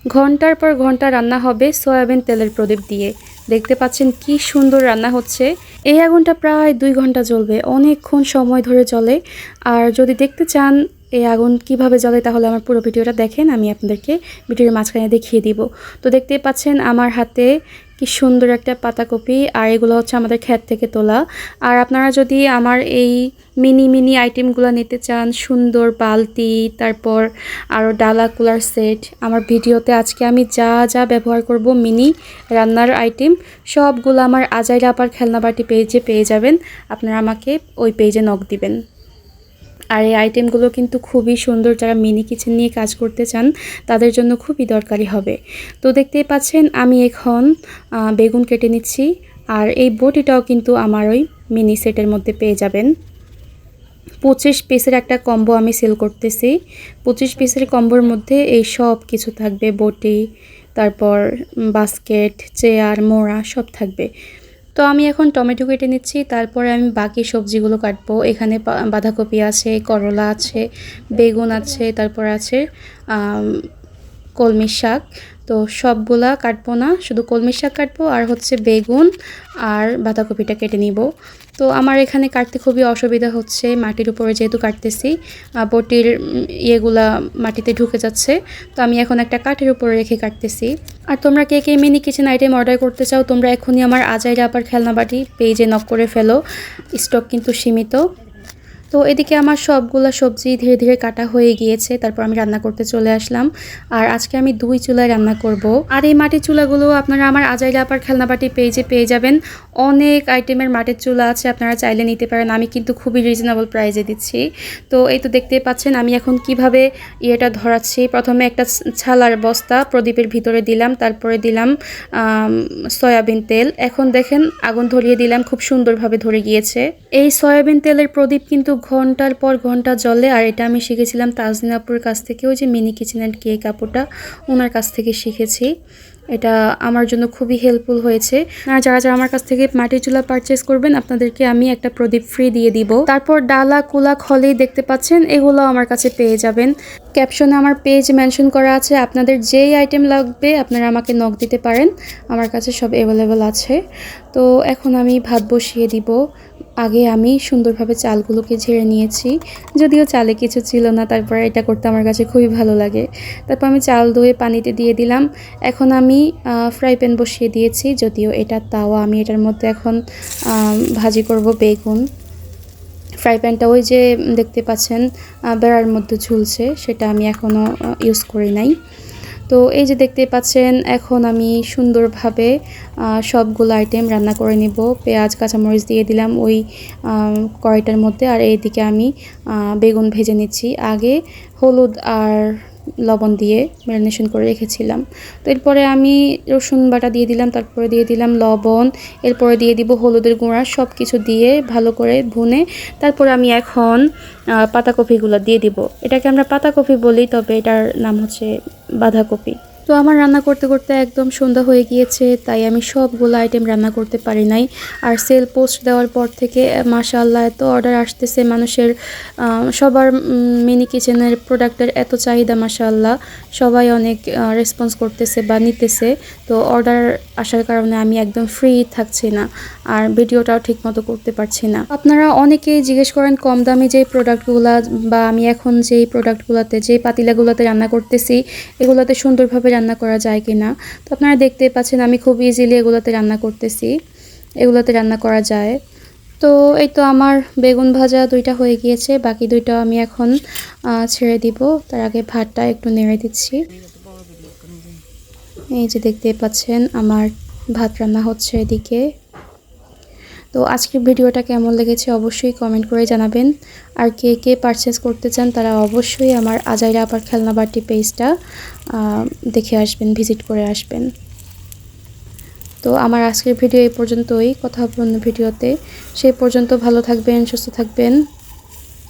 ঘন্টার পর ঘন্টা রান্না হবে সয়াবিন তেলের প্রদীপ দিয়ে। দেখতে পাচ্ছেন কি সুন্দর রান্না হচ্ছে। এই আগুনটা প্রায় 2 ঘন্টা জ্বলবে, অনেকক্ষণ সময় ধরে জ্বলে। আর যদি দেখতে চান এই আগুন কিভাবে জ্বলে তাহলে আমার পুরো ভিডিওটা দেখেন, আমি আপনাদেরকে ভিডিওর মাঝখানে দেখিয়ে দিব। তো দেখতেই পাচ্ছেন আমার হাতে কি সুন্দর একটা পাতাকপি, আর এগুলো হচ্ছে আমাদের ক্ষেত থেকে তোলা। আর আপনারা যদি আমার এই মিনি মিনি আইটেমগুলো নিতে চান, সুন্দর বালতি, তারপর আরও ডালা কুলার সেট, আমার ভিডিওতে আজকে আমি যা যা ব্যবহার করব মিনি রান্নার আইটেম সবগুলো আমার আজাইরা আপার খেলনাবাটি পেজে পেয়ে যাবেন। আপনারা আমাকে ওই পেজে নক দিবেন। আর এই আইটেমগুলো কিন্তু খুবই সুন্দর, যারা মিনি কিচেন নিয়ে কাজ করতে চান তাদের জন্য খুবই দরকারি হবে। তো দেখতেই পাচ্ছেন আমি এখন বেগুন কেটে নিচ্ছি। আর এই বটিটাও কিন্তু আমার ওই মিনি সেটের মধ্যে পেয়ে যাবেন। 25 পিসের একটা কম্বো আমি সেল করতেছি। 25 পিসের কম্বোর মধ্যে এই সব কিছু থাকবে, বটি, তারপর বাস্কেট, চেয়ার, মোড়া সব থাকবে। তো আমি এখন টমেটো কেটে নিচ্ছি, তারপরে আমি বাকি সবজিগুলো কাটবো। এখানে বাঁধাকপি আছে, করলা আছে, বেগুন আছে, তারপর আছে কলমি শাক। তো সবগুলা কাটবো না, শুধু কলমি শাক কাটবো আর হচ্ছে বেগুন আর বাঁধাকপিটা কেটে নিব। তো আমার এখানে কাটতে খুবই অসুবিধা হচ্ছে, মাটির উপরে যেহেতু কাটতেছি বটির ইয়েগুলা মাটিতে ঢুকে যাচ্ছে। তো আমি এখন একটা কাঠের উপরে রেখে কাটতেছি। আর তোমরা কে কে মিনি কিচেন আইটেম অর্ডার করতে চাও তোমরা এখনই আমার আজাইরা আপার খেলনাবাটি পেজে নক করে ফেলো, স্টক কিন্তু সীমিত। তো এদিকে আমার সবগুলা সবজি ধীরে ধীরে কাটা হয়ে গিয়েছে, তারপর আমি রান্না করতে চলে আসলাম। আর আজকে আমি 2 চুলায় রান্না করব। আর এই মাটির চুলাগুলো আপনারা আমার আজাইরা আপার খেলনাবাটি পেজে পেয়ে যাবেন। অনেক আইটেমের মাটির চুলা আছে, আপনারা চাইলে নিতে পারেন। আমি কিন্তু খুবই রিজনেবল প্রাইসে দিচ্ছি। তো এই তো দেখতেই পাচ্ছেন আমি এখন কিভাবে ইয়েটা ধরাচ্ছি। প্রথমে একটা ছালার বস্তা প্রদীপের ভিতরে দিলাম, তারপরে দিলাম সয়াবিন তেল। এখন দেখেন আগুন ধরিয়ে দিলাম, খুব সুন্দরভাবে ধরে গিয়েছে। এই সয়াবিন তেলের প্রদীপ কিন্তু ঘন্টার পর ঘন্টা জ্বলে। আর এটা আমি শিখেছিলাম তাজনীন আপুর কাছ থেকে, ওই যে মিনি কিচেন অ্যান্ড কেক আপুটা, ওনার কাছ থেকে শিখেছি। এটা আমার জন্য খুবই হেল্পফুল হয়েছে। আর যারা যারা আমার কাছ থেকে মাটির চুলা পারচেস করবেন আপনাদেরকে আমি একটা প্রদীপ ফ্রি দিয়ে দিব। তারপর ডালা কুলা খলি দেখতে পাচ্ছেন, এগুলো আমার কাছে পেয়ে যাবেন। ক্যাপশনে আমার পেজ মেনশন করা আছে, আপনাদের যেই আইটেম লাগবে আপনারা আমাকে নক দিতে পারেন, আমার কাছে সব অ্যাভেলেবেল আছে। তো এখন আমি ভাত বসিয়ে দিব। আগে আমি সুন্দরভাবে চালগুলোকে ঝেড়ে নিয়েছি, যদিও চালে কিছু ছিল না, তারপর এটা করতে আমার কাছে খুবই ভালো লাগে। তারপর আমি চাল ধুয়ে পানিতে দিয়ে দিলাম। এখন আমি ফ্রাই প্যান বসিয়ে দিয়েছি, যদিও এটা তাওয়া। আমি এটার মধ্যে এখন ভাজি করব বেগুন। ফ্রাই প্যানটা ওই যে দেখতে পাচ্ছেন বেড়ার মধ্যে ঝুলছে, সেটা আমি এখনও ইউজ করি নাই। তো এই যে দেখতে পাচ্ছেন এখন আমি সুন্দরভাবে সবগুলো আইটেম রান্না করে নিব। পেঁয়াজ কাঁচামরিচ দিয়ে দিলাম ওই কড়াইটার মধ্যে। আর এইদিকে আমি বেগুন ভেজে নিচ্ছি। আগে হলুদ আর লবণ দিয়ে ম্যারিনেশন করে রেখেছিলাম। তো এরপরে আমি রসুন বাটা দিয়ে দিলাম, তারপরে দিয়ে দিলাম লবণ, এরপরে দিয়ে দিব হলুদের গুঁড়া। সব কিছু দিয়ে ভালো করে ভুনে তারপরে আমি এখন পাতাকপিগুলো দিয়ে দিব। এটাকে আমরা পাতাকপি বলি, তবে এটার নাম হচ্ছে বাঁধাকপি। তো আমার রান্না করতে করতে একদম সন্ধ্যা হয়ে গিয়েছে, তাই আমি সবগুলো আইটেম রান্না করতে পারি নাই। আর সেল পোস্ট দেওয়ার পর থেকে মাশাআল্লাহ এত অর্ডার আসতেছে মানুষের, সবার মিনি কিচেনের প্রোডাক্টের এত চাহিদা মাশাআল্লাহ, সবাই অনেক রেসপন্স করতেছে বা নিতেছে। তো অর্ডার আসার কারণে আমি একদম ফ্রি থাকছি না, আর ভিডিওটাও ঠিকমতো করতে পারছি না। আপনারা অনেকেই জিজ্ঞেস করেন কম দামি যেই প্রোডাক্টগুলো বা আমি এখন যেই প্রোডাক্টগুলোতে যেই পাতিলাগুলোতে রান্না করতেছি এগুলোতে সুন্দরভাবে রান্না করা যায় কি না। তো আপনারা দেখতে পাচ্ছেন আমি খুব ইজিলি এগুলোতে রান্না করতেছি, এগুলোতে রান্না করা যায়। তো এই তো আমার বেগুন ভাজা 2টা হয়ে গিয়েছে, বাকি 2টা আমি এখন ছেড়ে দিব। তার আগে ভাতটা একটু নেড়ে দিচ্ছি। এই যে দেখতে পাচ্ছেন আমার ভাত রান্না হচ্ছে এদিকে। তো আজকের ভিডিওটা কেমন লেগেছে অবশ্যই কমেন্ট করে জানাবেন। আর কে কে পারচেস করতে চান তারা অবশ্যই আমার আজাইরা আপার খেলনাবাটি পেজটা দেখে আসবেন, ভিজিট করে আসবেন। তো আমার আজকের ভিডিও এই পর্যন্তই, কথা হবে অন্য ভিডিওতে। সেই পর্যন্ত ভালো থাকবেন, সুস্থ থাকবেন,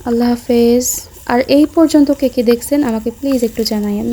আল্লাহ হাফেজ। আর এই পর্যন্ত কে কে দেখছেন আমাকে প্লিজ একটু জানায়েন।